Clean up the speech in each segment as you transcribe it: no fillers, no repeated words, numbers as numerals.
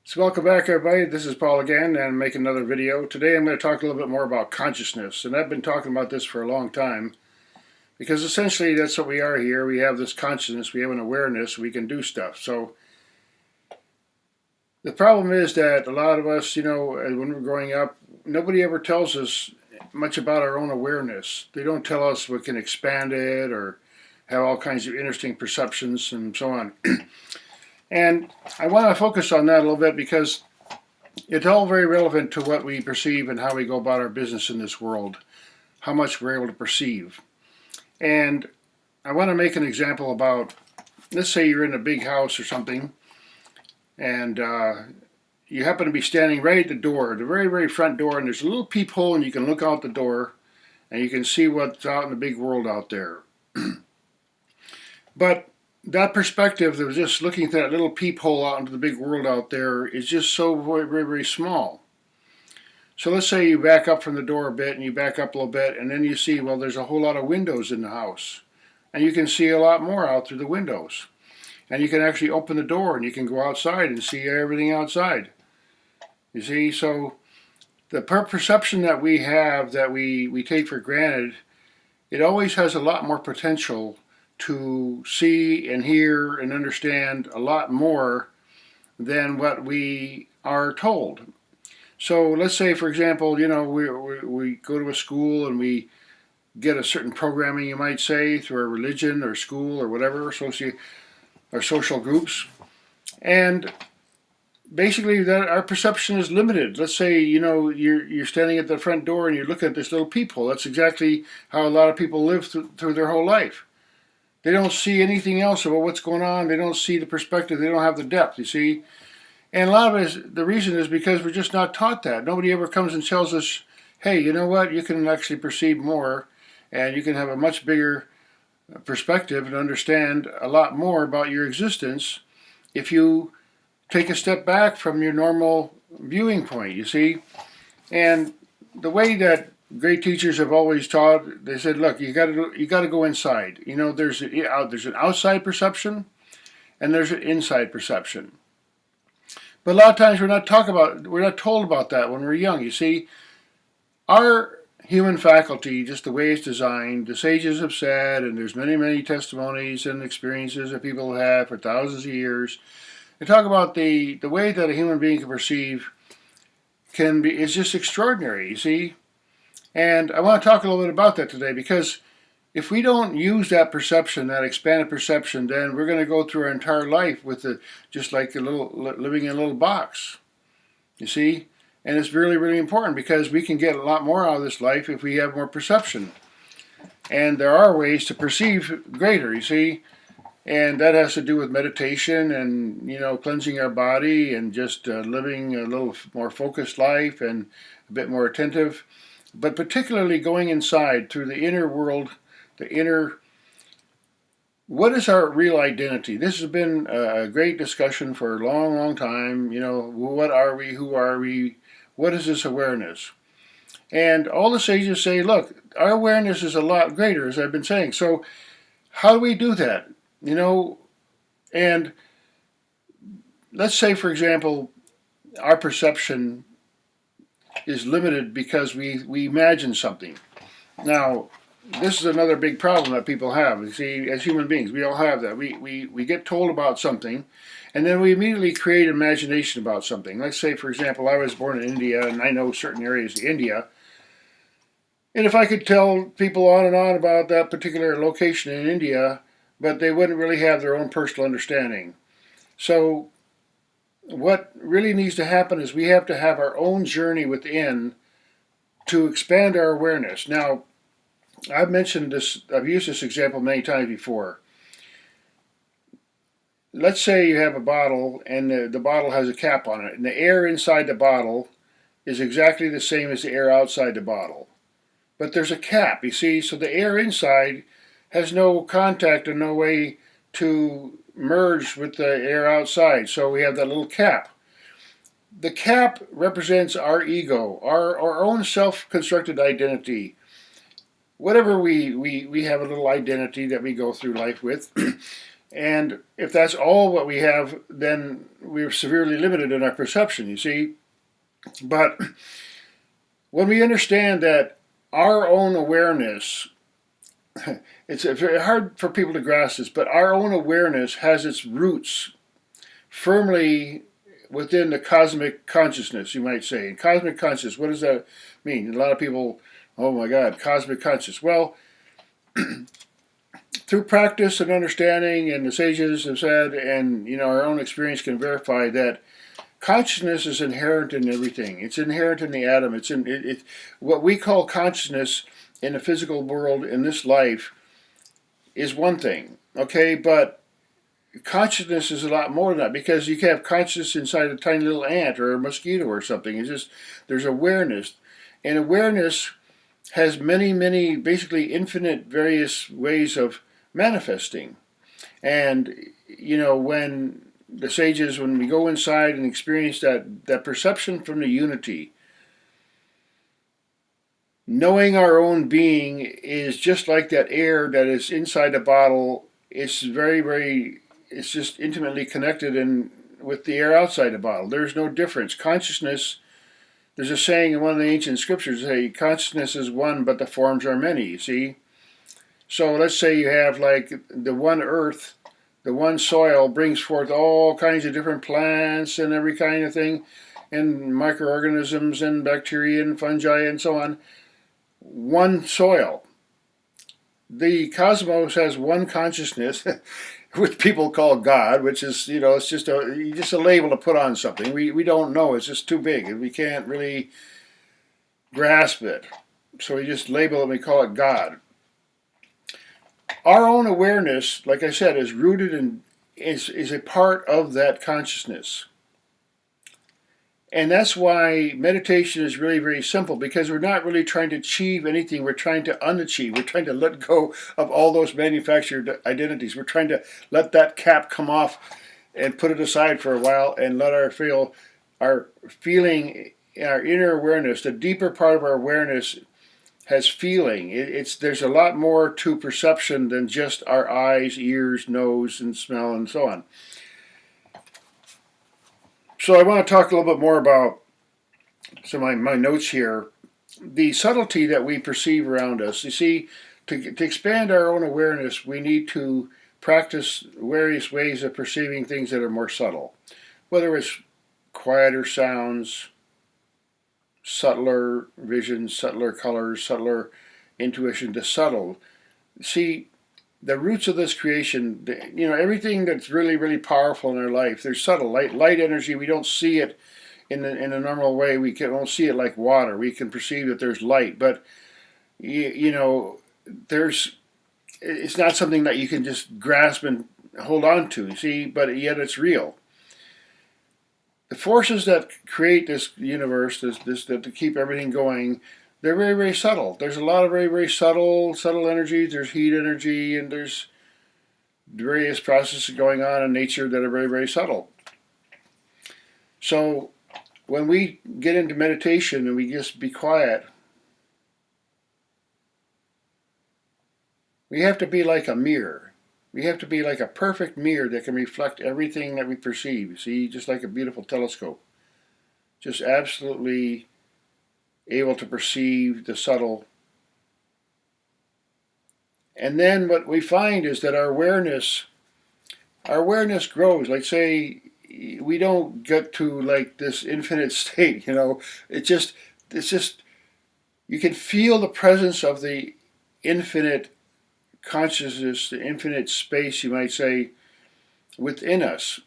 So welcome back, everybody. This is Paul again, and I'm making another video. Today I'm going to talk a little bit more about consciousness, and I've been talking about this for a long time because essentially that's what we are here. We have this consciousness, we have an awareness, we can do stuff. So the problem is that a lot of us, when we're growing up, nobody ever tells us much about our own awareness. They don't tell us we can expand it or have all kinds of interesting perceptions and so on. And I want to focus on that a little bit because it's all very relevant to what we perceive and how we go about our business in this world, how much we're able to perceive. And I want to make an example about, let's say you're in a big house or something, and you happen to be standing right at the door, the very, very front door, and there's a little peephole, and you can look out the door, and you can see what's out in the big world out there. But that perspective of just looking through that little peephole out into the big world out there is just so very, very, very small. So let's say you back up from the door a bit and you back up a little bit, and then you see, well, there's a whole lot of windows in the house. And you can see a lot more out through the windows. And you can actually open the door and you can go outside and see everything outside. You see, so the perception that we have that we take for granted, it always has a lot more potential to see and hear and understand a lot more than what we are told. So let's say, for example, we go to a school and we get a certain programming, you might say, through our religion or school or whatever, or social groups. And basically that our perception is limited. Let's say, you're standing at the front door and you're looking at this little peephole. That's exactly how a lot of people live through their whole life. They don't see anything else about what's going on. They don't see the perspective. They don't have the depth, you see. And a lot of it, the reason is because we're just not taught that. Nobody ever comes and tells us, hey, you know what? You can actually perceive more and you can have a much bigger perspective and understand a lot more about your existence if you take a step back from your normal viewing point, you see. And the way that great teachers have always taught, they said, look, you got to go inside. There's an outside perception and there's an inside perception. But a lot of times we're not told about that when we're young. You see, our human faculty, just the way it's designed, the sages have said, and there's many, many testimonies and experiences that people have for thousands of years. They talk about the way that a human being can perceive is just extraordinary, you see. And I want to talk a little bit about that today because if we don't use that perception, that expanded perception, then we're going to go through our entire life with just like living in a little box, you see. And it's really, really important because we can get a lot more out of this life if we have more perception. And there are ways to perceive greater, you see. And that has to do with meditation and, cleansing our body and just living a little more focused life and a bit more attentive. But particularly going inside through the inner world, what is our real identity? This has been a great discussion for a long, long time. What are we? Who are we? What is this awareness? And all the sages say, look, our awareness is a lot greater, as I've been saying. So how do we do that? And let's say, for example, our perception is limited because we imagine something. Now, this is another big problem that people have. You see, as human beings, we all have that. We get told about something, and then we immediately create imagination about something. Let's say, for example, I was born in India, and I know certain areas of India. And if I could tell people on and on about that particular location in India, but they wouldn't really have their own personal understanding. So what really needs to happen is we have to have our own journey within to expand our awareness. Now, I've mentioned this, I've used this example many times before. Let's say you have a bottle and the bottle has a cap on it, and the air inside the bottle is exactly the same as the air outside the bottle. But there's a cap, you see, so the air inside has no contact and no way to merge with the air outside. So we have that little cap. The cap represents our ego, our own self-constructed identity. Whatever we have a little identity that we go through life with. And if that's all what we have, then we're severely limited in our perception, you see. But when we understand that our own awareness, it's very hard for people to grasp this, but our own awareness has its roots firmly within the cosmic consciousness, you might say. And cosmic consciousness, what does that mean? A lot of people, oh my God, cosmic consciousness. Well, through practice and understanding, and the sages have said, and our own experience can verify that consciousness is inherent in everything. It's inherent in the atom. It's in it. What we call consciousness in the physical world in this life is one thing, okay, but consciousness is a lot more than that, because you can have consciousness inside a tiny little ant or a mosquito or something. It's just there's awareness, and awareness has many, many, basically infinite various ways of manifesting. And when the sages, when we go inside and experience that perception from the unity, knowing our own being is just like that air that is inside the bottle. It's very, very, it's just intimately connected with the air outside the bottle. There's no difference. Consciousness, there's a saying in one of the ancient scriptures, say, consciousness is one, but the forms are many, you see? So let's say you have like the one earth, the one soil brings forth all kinds of different plants and every kind of thing, and microorganisms and bacteria and fungi and so on. One soil. The cosmos has one consciousness, which people call God, which is, it's just a label to put on something. We don't know. It's just too big, and we can't really grasp it. So we just label it and we call it God. Our own awareness, like I said, is rooted in, is a part of that consciousness. And that's why meditation is really, very simple, because we're not really trying to achieve anything. We're trying to unachieve. We're trying to let go of all those manufactured identities. We're trying to let that cap come off and put it aside for a while and let our feeling, our inner awareness, the deeper part of our awareness has feeling. There's a lot more to perception than just our eyes, ears, nose, and smell, and so on. So I want to talk a little bit more about some of my notes here. The subtlety that we perceive around us. You see, to expand our own awareness, we need to practice various ways of perceiving things that are more subtle. Whether it's quieter sounds, subtler visions, subtler colors, subtler intuition, the subtle. See, the roots of this creation, everything that's really, really powerful in our life, there's subtle light energy. We don't see it in a normal way. Don't see it like water. We can perceive that there's light, but it's not something that you can just grasp and hold on to. See, but yet it's real. The forces that create this universe, that to keep everything going, they're very, very subtle. There's a lot of very, very subtle energies. There's heat energy, and there's various processes going on in nature that are very, very subtle. So when we get into meditation and we just be quiet, we have to be like a mirror. We have to be like a perfect mirror that can reflect everything that we perceive. See, just like a beautiful telescope. Just absolutely able to perceive the subtle. And then what we find is that our awareness grows. Like, say, we don't get to like this infinite state, it's just you can feel the presence of the infinite consciousness, the infinite space, you might say, within us.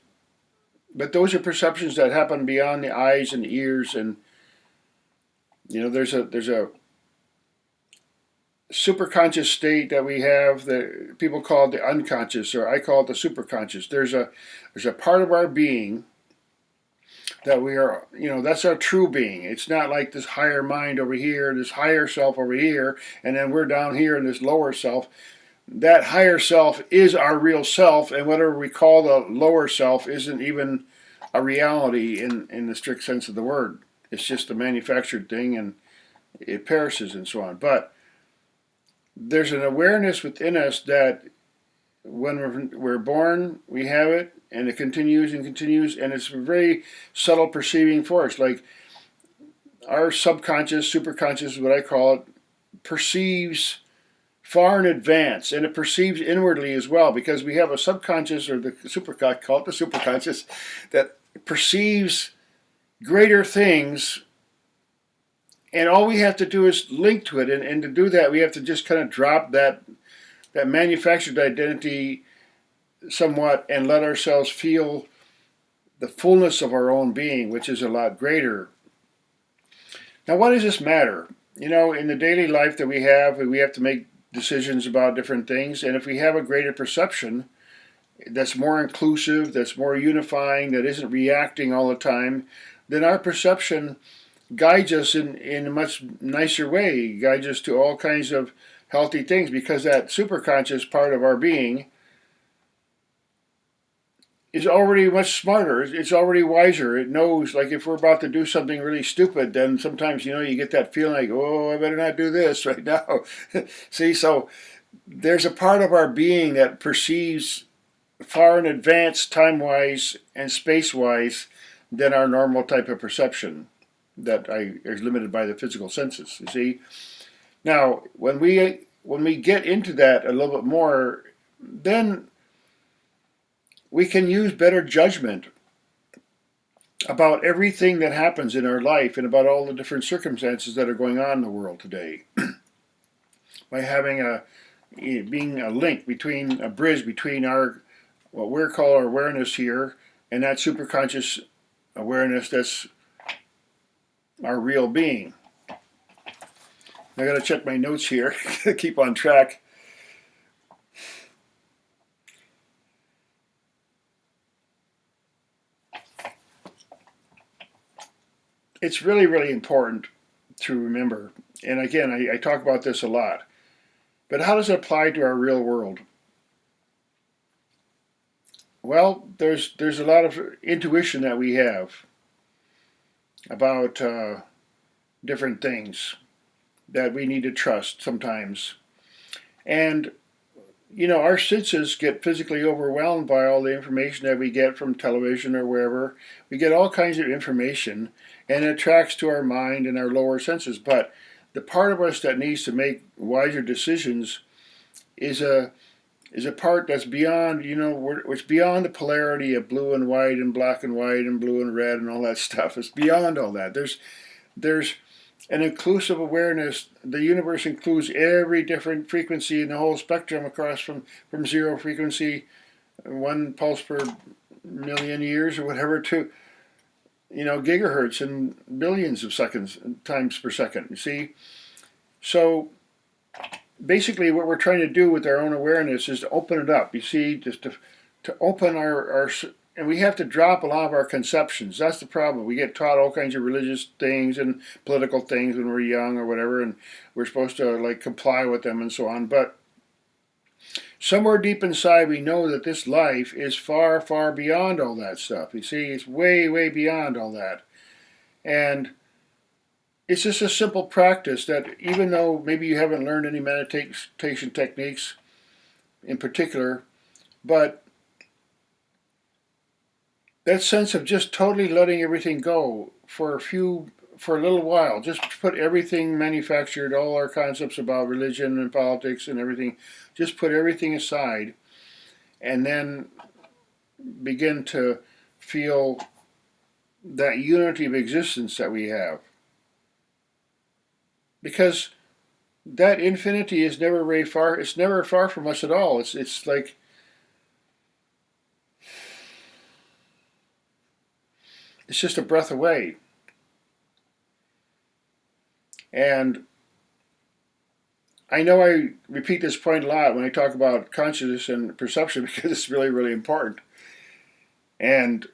But those are perceptions that happen beyond the eyes and ears, and there's a superconscious state that we have that people call it the unconscious, or I call it the superconscious. There's a part of our being that we are, that's our true being. It's not like this higher mind over here, this higher self over here, and then we're down here in this lower self. That higher self is our real self, and whatever we call the lower self isn't even a reality in the strict sense of the word. It's just a manufactured thing, and it perishes and so on. But there's an awareness within us that when we're born, we have it, and it continues and continues, and it's a very subtle perceiving force. Like our subconscious, superconscious, what I call it, perceives far in advance, and it perceives inwardly as well, because we have a subconscious, or the superconscious, call it the superconscious, that perceives greater things, and all we have to do is link to it, and to do that we have to just kind of drop that manufactured identity somewhat and let ourselves feel the fullness of our own being, which is a lot greater. Now, why does this matter? In the daily life that we have to make decisions about different things, and if we have a greater perception that's more inclusive, that's more unifying, that isn't reacting all the time, then our perception guides us in a much nicer way, guides us to all kinds of healthy things, because that superconscious part of our being is already much smarter. It's already wiser. It knows, like, if we're about to do something really stupid, then sometimes, you get that feeling like, oh, I better not do this right now. See, so there's a part of our being that perceives far in advance, time-wise and space-wise, than our normal type of perception that is limited by the physical senses. You see, now when we get into that a little bit more, then we can use better judgment about everything that happens in our life and about all the different circumstances that are going on in the world today. By having being a link between, a bridge between what we're called our awareness here, and that superconscious awareness that's our real being. I got to check my notes here, keep on track. It's really, really important to remember, and again, I talk about this a lot, but how does it apply to our real world? Well, there's a lot of intuition that we have about different things that we need to trust sometimes. And, our senses get physically overwhelmed by all the information that we get from television or wherever. We get all kinds of information, and it attracts to our mind and our lower senses. But the part of us that needs to make wiser decisions is a part that's beyond, it's beyond the polarity of blue and white and black and white and blue and red and all that stuff. It's beyond all that. There's an inclusive awareness. The universe includes every different frequency in the whole spectrum across from zero frequency, 1 pulse per million years or whatever, to gigahertz and billions of times per second. You see, so basically what we're trying to do with our own awareness is to open it up. You see, just to open our and we have to drop a lot of our conceptions. That's the problem. We get taught all kinds of religious things and political things when we're young or whatever, and we're supposed to comply with them and so on. But somewhere deep inside, we know that this life is far, far beyond all that stuff. You see, it's way, way beyond all that. And it's just a simple practice that, even though maybe you haven't learned any meditation techniques in particular, but that sense of just totally letting everything go for a little while, just put everything manufactured, all our concepts about religion and politics and everything, just put everything aside, and then begin to feel that unity of existence that we have. Because that infinity is never very far. It's never far from us at all. It's like it's just a breath away. And I know I repeat this point a lot when I talk about consciousness and perception, because it's really, really important. And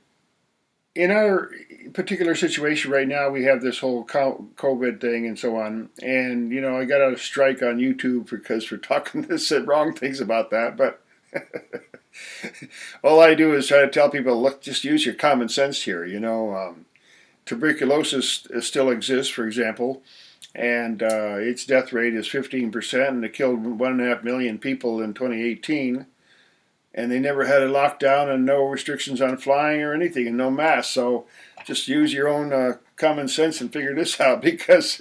in our particular situation right now, we have this whole COVID thing and so on. And, I got a strike on YouTube because we're talking this and wrong things about that. But all I do is try to tell people, look, just use your common sense here. Tuberculosis still exists, for example, and its death rate is 15%, and it killed 1.5 million people in 2018. and they never had a lockdown and no restrictions on flying or anything and no masks. So just use your own common sense and figure this out, because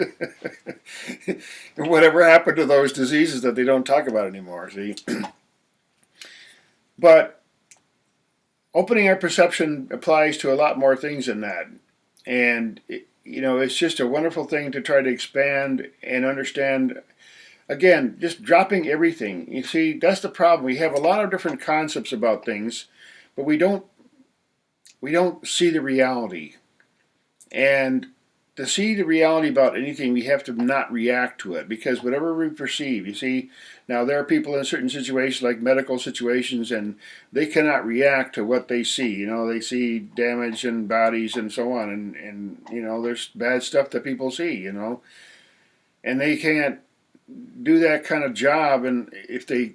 whatever happened to those diseases that they don't talk about anymore, see? But opening our perception applies to a lot more things than that. And, it's just a wonderful thing to try to expand and understand. Again, just dropping everything. You see, that's the problem. We have a lot of different concepts about things, but we don't see the reality. And to see the reality about anything, we have to not react to it, because whatever we perceive, you see, now there are people in certain situations, like medical situations, and they cannot react to what they see. They see damage in bodies and so on, and there's bad stuff that people see, and they can't do that kind of job, and if they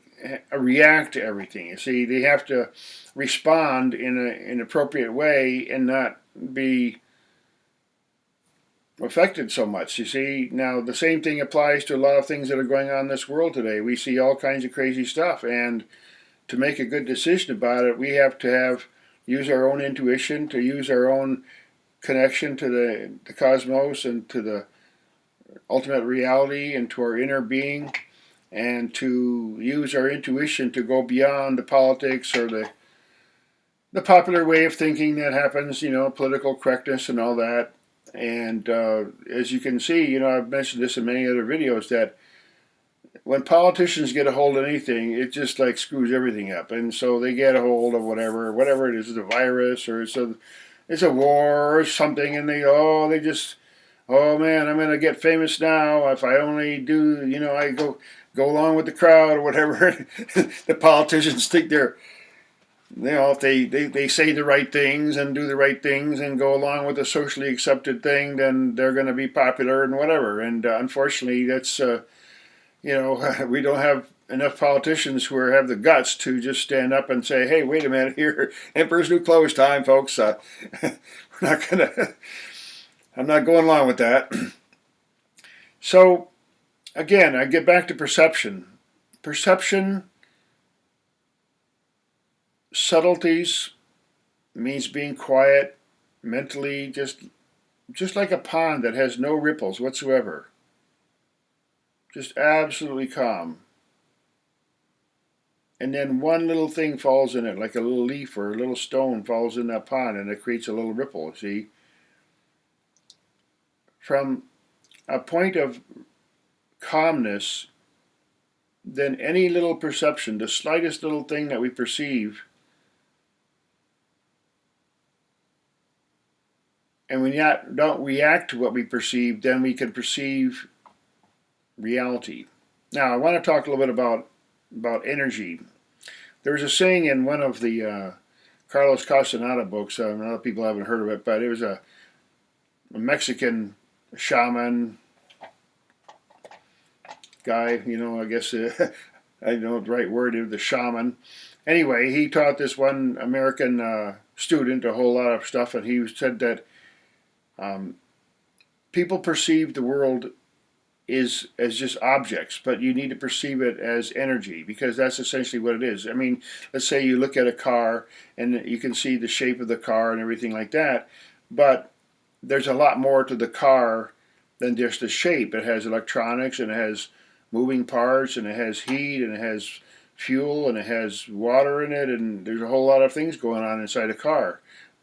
react to everything, you see, they have to respond in an appropriate way and not be affected so much. You see, now the same thing applies to a lot of things that are going on in this world today. We see all kinds of crazy stuff, and to make a good decision about it, we have to use our own intuition, to use our own connection to the cosmos and to the ultimate reality and to our inner being, and to use our intuition to go beyond the politics or the popular way of thinking that happens, political correctness and all that. And as you can see, I've mentioned this in many other videos, that when politicians get a hold of anything, it just like screws everything up. And so they get a hold of whatever it is, it's a virus or it's a war or something, and they just, oh man, I'm gonna get famous now if I only do, I go along with the crowd or whatever. The politicians think they're, if they say the right things and do the right things and go along with the socially accepted thing, then they're going to be popular and whatever. And unfortunately, that's, we don't have enough politicians who have the guts to just stand up and say, hey, wait a minute here, Emperor's New Clothes time, folks. We're not going to, I'm not going along with that. So, again, I get back to perception. Perception, subtleties, means being quiet mentally, just like a pond that has no ripples whatsoever, just absolutely calm. And then one little thing falls in it, like a little leaf or a little stone falls in that pond, and it creates a little ripple. See, from a point of calmness, then any little perception, the slightest little thing that we perceive, and we don't react to what we perceive, then we can perceive reality. Now, I want to talk a little bit about energy. There's a saying in one of the Carlos Castaneda books. A lot of people haven't heard of it, but it was a Mexican shaman guy. I guess I don't know the right word is, the shaman. Anyway, he taught this one American student a whole lot of stuff, and he said that people perceive the world as just objects, but you need to perceive it as energy, because that's essentially what it is. I mean, let's say you look at a car and you can see the shape of the car and everything like that, but there's a lot more to the car than just the shape. It has electronics, and it has moving parts, and it has heat, and it has fuel, and it has water in it, and there's a whole lot of things going on inside a car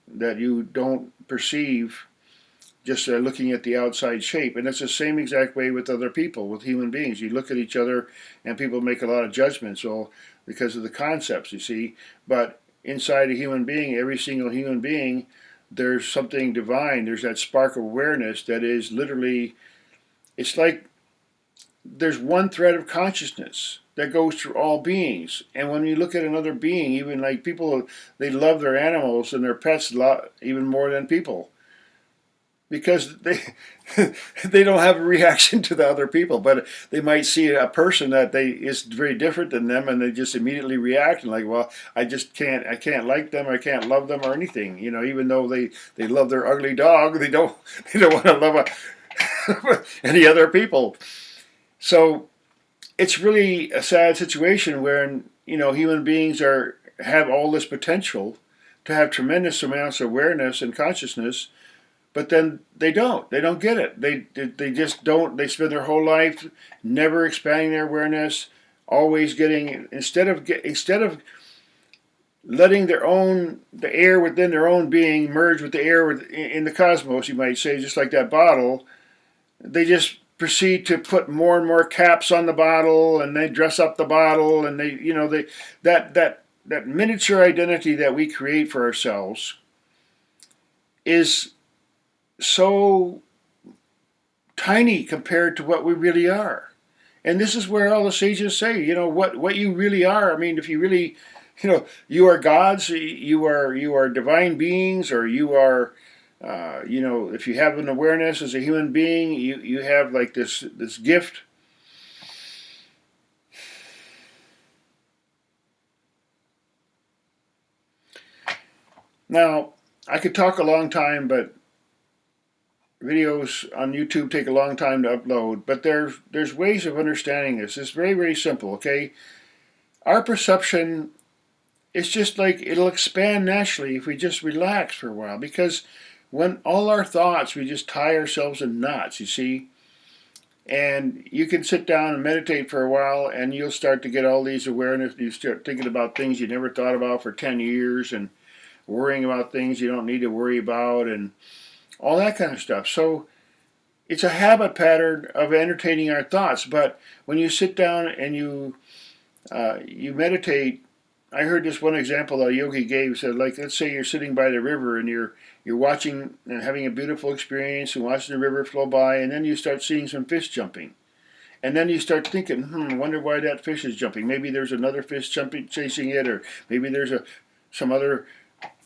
that you don't perceive just looking at the outside shape. And it's the same exact way with other people, with human beings. You look at each other and people make a lot of judgments, because of the concepts, you see. But inside a human being, every single human being, there's something divine. There's that spark of awareness that is literally, it's like there's one thread of consciousness that goes through all beings. And when you look at another being, even like people, they love their animals and their pets a lot, even more than people, because they don't have a reaction to the other people, but they might see a person that is very different than them, and they just immediately react and like, well, I can't like them, I can't love them or anything, even though they love their ugly dog, they don't want to love any other people. So it's really a sad situation where human beings are have all this potential to have tremendous amounts of awareness and consciousness, but then they don't. They don't get it. They just don't. They spend their whole life never expanding their awareness, always getting instead of letting the air within their own being merge with the air in the cosmos, you might say, just like that bottle. They just proceed to put more and more caps on the bottle, and they dress up the bottle, and that miniature identity that we create for ourselves is so tiny compared to what we really are. And this is where all the sages say, what you really are. I mean, if you really, you are gods, you are divine beings, or you are, if you have an awareness as a human being, you have like this gift. Now, I could talk a long time, but videos on YouTube take a long time to upload. But there's ways of understanding this. It's very, very simple, okay? Our perception is just like it'll expand naturally if we just relax for a while. Because when all our thoughts, we just tie ourselves in knots, you see? And you can sit down and meditate for a while, and you'll start to get all these awareness. You start thinking about things you never thought about for 10 years, and worrying about things you don't need to worry about, and all that kind of stuff. So it's a habit pattern of entertaining our thoughts. But when you sit down and you meditate, I heard this one example a yogi gave. Said, like, let's say you're sitting by the river and you're watching and having a beautiful experience and watching the river flow by, and then you start seeing some fish jumping. And then you start thinking, I wonder why that fish is jumping. Maybe there's another fish jumping, chasing it, or maybe there's some other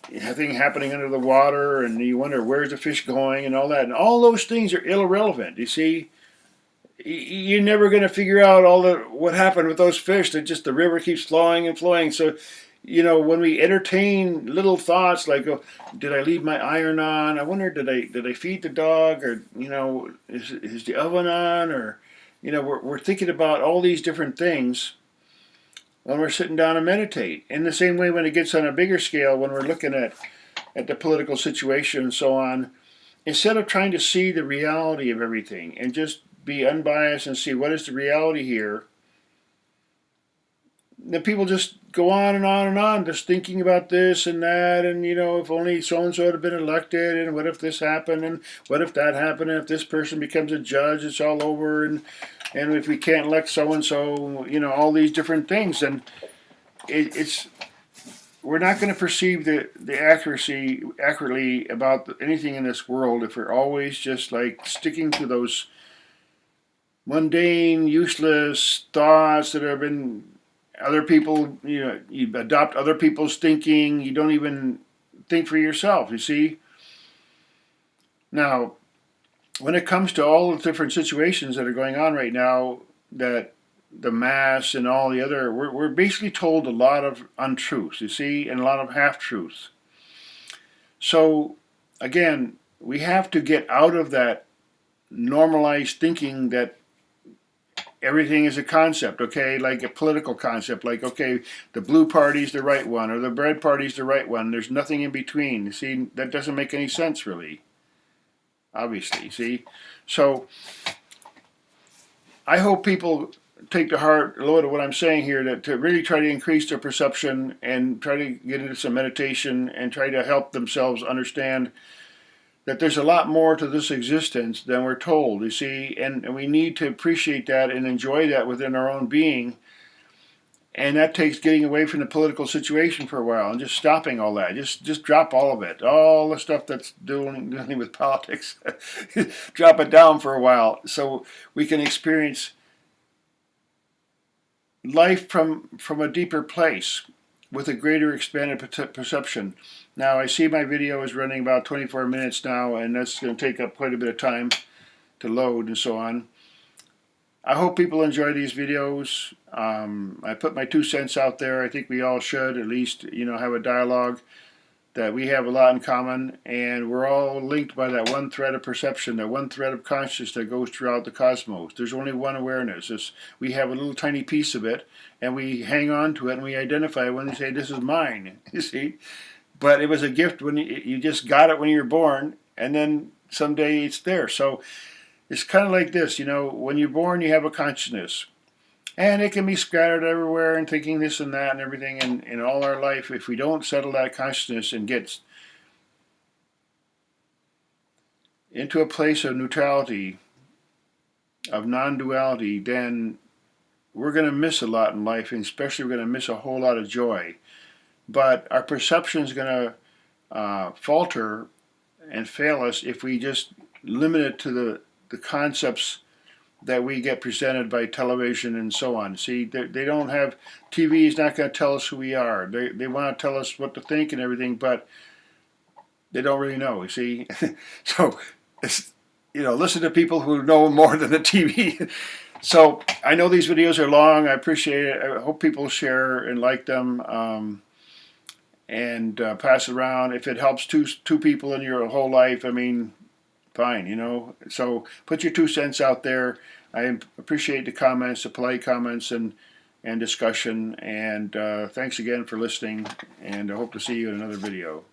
thing happening under the water, and you wonder where's the fish going and all that. And all those things are irrelevant, you see. You're never going to figure out what happened with those fish. That just the river keeps flowing and flowing. So, when we entertain little thoughts like, oh, did I leave my iron on? I wonder, did I feed the dog? Or, is the oven on? Or, we're thinking about all these different things when we're sitting down and meditate. In the same way, when it gets on a bigger scale, when we're looking at the political situation and so on, instead of trying to see the reality of everything and just be unbiased and see what is the reality here, the people just go on and on and on, just thinking about this and that, and if only so and so had been elected, and what if this happened, and what if that happened, and if this person becomes a judge, it's all over, and if we can't elect so and so, all these different things, and we're not going to perceive the accuracy accurately about anything in this world if we're always just like sticking to those mundane, useless thoughts that have been other people, you adopt other people's thinking. You don't even think for yourself, you see. Now, when it comes to all the different situations that are going on right now, that the mass and all the other, we're basically told a lot of untruths, you see, and a lot of half-truths. So, again, we have to get out of that normalized thinking that everything is a concept, okay, like a political concept, like, okay, the blue party's the right one, or the red party's the right one, there's nothing in between. You see, that doesn't make any sense, really, obviously, see? So, I hope people take to heart a lot of what I'm saying here, to really try to increase their perception and try to get into some meditation and try to help themselves understand that there's a lot more to this existence than we're told, you see, and we need to appreciate that and enjoy that within our own being. And that takes getting away from the political situation for a while and just stopping all that. Just drop all of it, all the stuff that's dealing with politics. Drop it down for a while so we can experience life from a deeper place with a greater expanded perception. Now, I see my video is running about 24 minutes now, and that's going to take up quite a bit of time to load and so on. I hope people enjoy these videos. I put my 2 cents out there. I think we all should at least, have a dialogue. that we have a lot in common, and we're all linked by that one thread of perception, that one thread of consciousness that goes throughout the cosmos. There's only one awareness. We have a little tiny piece of it, and we hang on to it, and we identify when we say, this is mine, you see. But it was a gift when you just got it when you were born, and then someday it's there. So it's kind of like this, when you're born, you have a consciousness. And it can be scattered everywhere and thinking this and that and everything. And in all our life, if we don't settle that consciousness and get into a place of neutrality, of non-duality, then we're going to miss a lot in life, and especially we're going to miss a whole lot of joy. But our perception is going to falter and fail us if we just limit it to the concepts that we get presented by television and so on. See, they don't have, TV is not going to tell us who we are. They want to tell us what to think and everything, but they don't really know, you see. So, listen to people who know more than the TV. So, I know these videos are long. I appreciate it. I hope people share and like them. And pass it around. If it helps two people in your whole life, I mean, fine, So put your 2 cents out there. I appreciate the comments, the polite comments, and discussion. And thanks again for listening. And I hope to see you in another video.